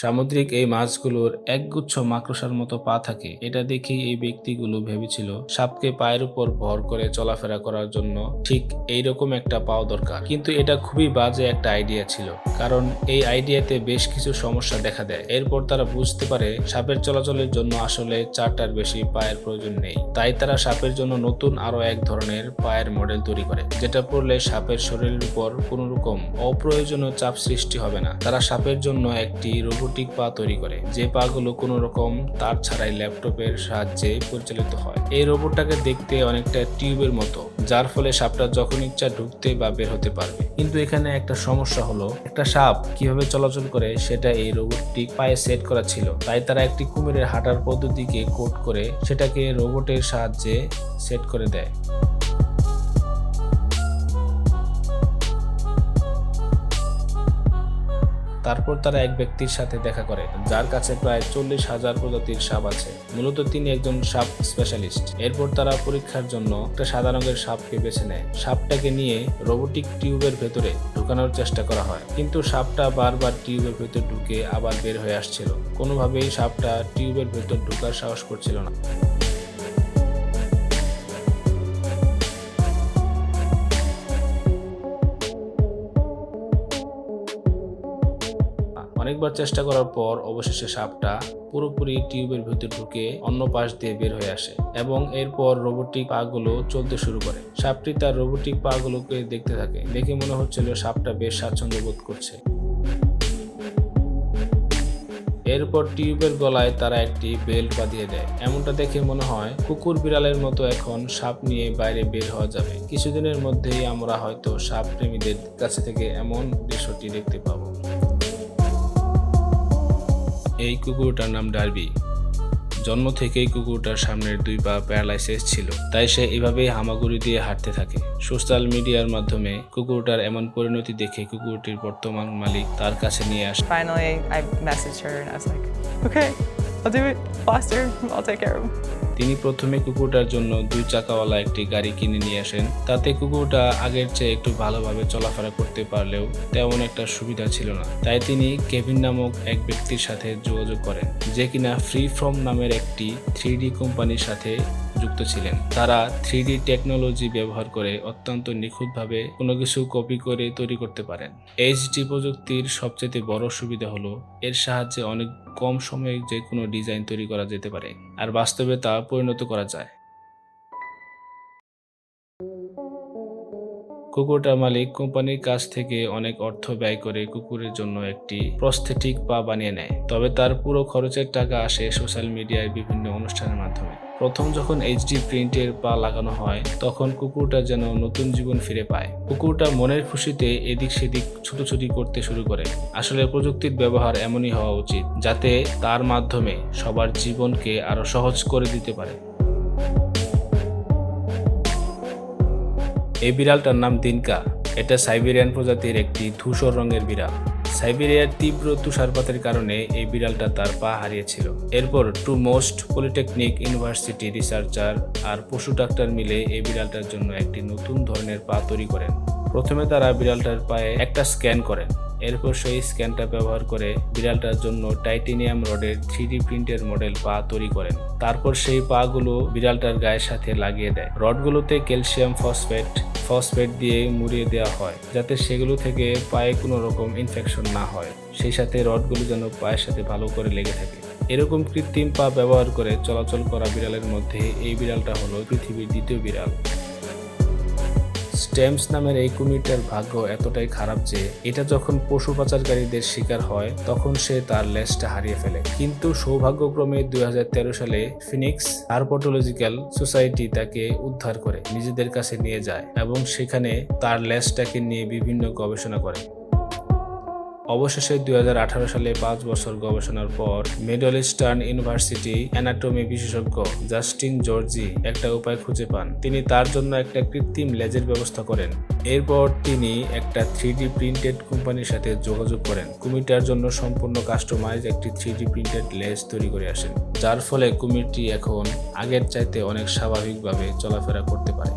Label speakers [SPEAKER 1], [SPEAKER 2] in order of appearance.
[SPEAKER 1] সামুদ্রিক এই মাছগুলোর একগুচ্ছ মাকড়সার মতো পা থাকে। এটা দেখেই এই ব্যক্তিগুলো ভেবেছিল সাপকে পায়ের উপর ভর করে চলাফেরা করার জন্য ঠিক এইরকম একটা পাও দরকার। কিন্তু এটা খুবই বাজে একটা আইডিয়া ছিল, কারণ এই আইডিয়াতে বেশ কিছু সমস্যা দেখা দেয়। এরপর তারা বুঝতে পারে সাপের চলাচলের জন্য আসলে 4টার বেশি পায়ের প্রয়োজন নেই। তাই তারা সাপের জন্য নতুন আরো এক ধরনের পায়ের মডেল তৈরি করে, যেটা পড়লে সাপের শরীরের উপর কোনো রকম অপ্রয়োজনীয় চাপ সৃষ্টি হবে না। তারা সাপের জন্য একটি রোবোটিক পা তৈরি করে, যে পাগুলো কোনো রকম তার ছাড়াই ল্যাপটপের সাহায্যে পরিচালিত হয়। এই রোবটটাকে দেখতে অনেকটা টিউবের মতো, যার ফলে সাপটা যখন ইচ্ছা ঢুকতে বা বের হতে পারবে। কিন্তু এখানে একটা সমস্যা হলো, একটা সাপ কিভাবে চলাচল করে সেটা এই রোবটটিক পায়ে সেট করা ছিল। তাই তারা একটি কুমিরের হাঁটার পদ্ধতিকে কোড করে সেটাকে রোবটের সাহায্যে সেট করে দেয়। তারপর তারা এক ব্যক্তির সাথে দেখা করে, যার কাছে প্রায় 40,000 প্রজাতির সাপ আছে। মূলত তিনি একজন সাপ স্পেশালিস্ট। এরপর তারা পরীক্ষার জন্য একটা সাদা রঙের সাপকে বেছে নেয়। সাপটাকে নিয়ে রোবোটিক টিউবের ভেতরে ঢুকানোর চেষ্টা করা হয়, কিন্তু সাপটা বারবার টিউবের ভেতর ঢুকে আবার বের হয়ে আসছিল। কোনোভাবেই সাপটা টিউবের ভেতর ঢুকার সাহস করছিল না। অনেকবার চেষ্টা করার পর অবশেষে সাপটা পুরোপুরি টিউবের ভিতর ঢুকে অন্য পাশ দিয়ে বের হয়ে আসে এবং এরপর রোবোটিক পা গুলো চলতে শুরু করে। সাপটি তার রোবোটিক পা গুলোকে দেখতে থাকে। দেখে মনে হচ্ছিল সাপটা বেশ স্বাচ্ছন্দ্য বোধ করছে। এরপর টিউবের গলায় তারা একটি বেল্ট বাঁধিয়ে দেয়। এমনটা দেখে মনে হয় কুকুর বিড়ালের মতো এখন সাপ নিয়ে বাইরে বের হওয়া যাবে। কিছুদিনের মধ্যেই আমরা হয়তো সাপ প্রেমীদের কাছে থেকে এমন দৃশ্যটি দেখতে পাবো। এই কুকুরটার নাম ডার্বি। জন্ম থেকেই কুকুরটার সামনের 2 পা প্যারালাইসিস ছিল, তাই সে এভাবেই হামাগুড়ি দিয়ে হাঁটতে থাকে। সোশ্যাল মিডিয়ার মাধ্যমে কুকুরটার এমন পরিণতি দেখে কুকুরটির বর্তমান মালিক তার কাছে নিয়ে আসে।
[SPEAKER 2] Finally, I messaged her and I was like, okay, I'll do it faster, I'll take care of him.
[SPEAKER 1] তিনি প্রথমে কুকুরটার জন্য 2 চাকাওয়ালা একটি গাড়ি কিনে নিয়ে আসেন। তাতে কুকুরটা আগের চেয়ে একটু ভালোভাবে চলাফেরা করতে পারলেও তেমন একটা সুবিধা ছিল না। তাই তিনি কেভিন নামক এক ব্যক্তির সাথে যোগাযোগ করেন, যে কিনা ফ্রি ফ্রম নামের একটি 3D কোম্পানির সাথে যুক্ত ছিলেন। তারা 3D টেকনোলজি ব্যবহার করে অত্যন্ত নিখুঁতভাবে কোনো কিছু কপি করে তৈরি করতে পারেন। HD প্রযুক্তির সবচেয়ে বড় সুবিধা হলো এর সাহায্যে অনেক কম সময়ে যে কোনো ডিজাইন তৈরি করা যেতে পারে, আর বাস্তবে তা পরিণত করা যায়। কুকুরটার মালিক কোম্পানির কাছ থেকে অনেক অর্থ ব্যয় করে কুকুরের জন্য একটি প্রস্থেটিক পা বানিয়ে নেয়। তবে তার পুরো খরচের টাকা আসে সোশ্যাল মিডিয়ায় বিভিন্ন অনুষ্ঠানের মাধ্যমে। প্রথম যখন HD প্রিন্টের পা লাগানো হয়, তখন কুকুরটা যেন নতুন জীবন ফিরে পায়। কুকুরটা মনের খুশিতে এদিক সেদিক ছুটোছুটি করতে শুরু করে। আসলে প্রযুক্তির ব্যবহার এমনই হওয়া উচিত, যাতে তার মাধ্যমে সবার জীবনকে আরো সহজ করে দিতে পারে। এই বিড়ালটার নাম দিনকা। এটা সাইবেরিয়ান প্রজাতির একটি ধূসর রঙের বিড়াল। সাইবেরিয়ার তীব্র তুষারপাতের কারণে এই বিড়ালটা তার পা হারিয়েছিল। এরপর মোস্ট পলিটেকনিক ইউনিভার্সিটি রিসার্চার আর পশু ডাক্তার মিলে এই বিড়ালটার জন্য একটি নতুন ধরনের পা তৈরি করেন। প্রথমে তারা বিড়ালটার পায়ে একটা স্ক্যান করেন। এরপর সেই স্ক্যানটা ব্যবহার করে বিড়ালটার জন্য টাইটেনিয়াম রডের 3D প্রিন্টের মডেল পা তৈরি করেন। তারপর সেই পা গুলো বিড়ালটার গায়ের সাথে লাগিয়ে দেয়। রডগুলোতে ক্যালসিয়াম ফসফেট দিয়ে মুড়িয়ে দেওয়া হয়, যাতে সেগুলো থেকে পায়ে কোনো রকম ইনফেকশন না হয়। সেই সাথে রডগুলো যেন পায়ের সাথে ভালো করে লেগে থাকে। এরকম কৃত্রিম পা ব্যবহার করে চলাচল করা বিড়ালের মধ্যে এই বিড়ালটা হলো পৃথিবীর দ্বিতীয় বিড়াল। স্টেমস নামের এই কুমিরটার ভাগ্য এতটাই খারাপ যে এটা যখন পশু পাচারকারীদের শিকার হয়, তখন সে তার লেজটা হারিয়ে ফেলে। কিন্তু সৌভাগ্যক্রমে 2013 সালে ফিনিক্স হারপোটোলজিক্যাল সোসাইটি তাকে উদ্ধার করে নিজেদের কাছে নিয়ে যায় এবং সেখানে তার লেজটাকে নিয়ে বিভিন্ন গবেষণা করে। অবশেষে 2018 সালে 5 বছর গবেষণার পর মিডল ইস্টার্ন ইউনিভার্সিটি অ্যানাটমি বিশেষজ্ঞ জাস্টিন জর্জি একটা উপায় খুঁজে পান। তিনি তার জন্য একটা কৃত্রিম লেজের ব্যবস্থা করেন। এরপর তিনি একটা 3D প্রিন্টেড কোম্পানির সাথে যোগাযোগ করেন। কুমিরটার জন্য সম্পূর্ণ কাস্টমাইজ একটি 3D প্রিন্টেড লেজ তৈরি করে আসেন, যার ফলে কুমিরটি এখন আগের চাইতে অনেক স্বাভাবিকভাবে চলাফেরা করতে পারে।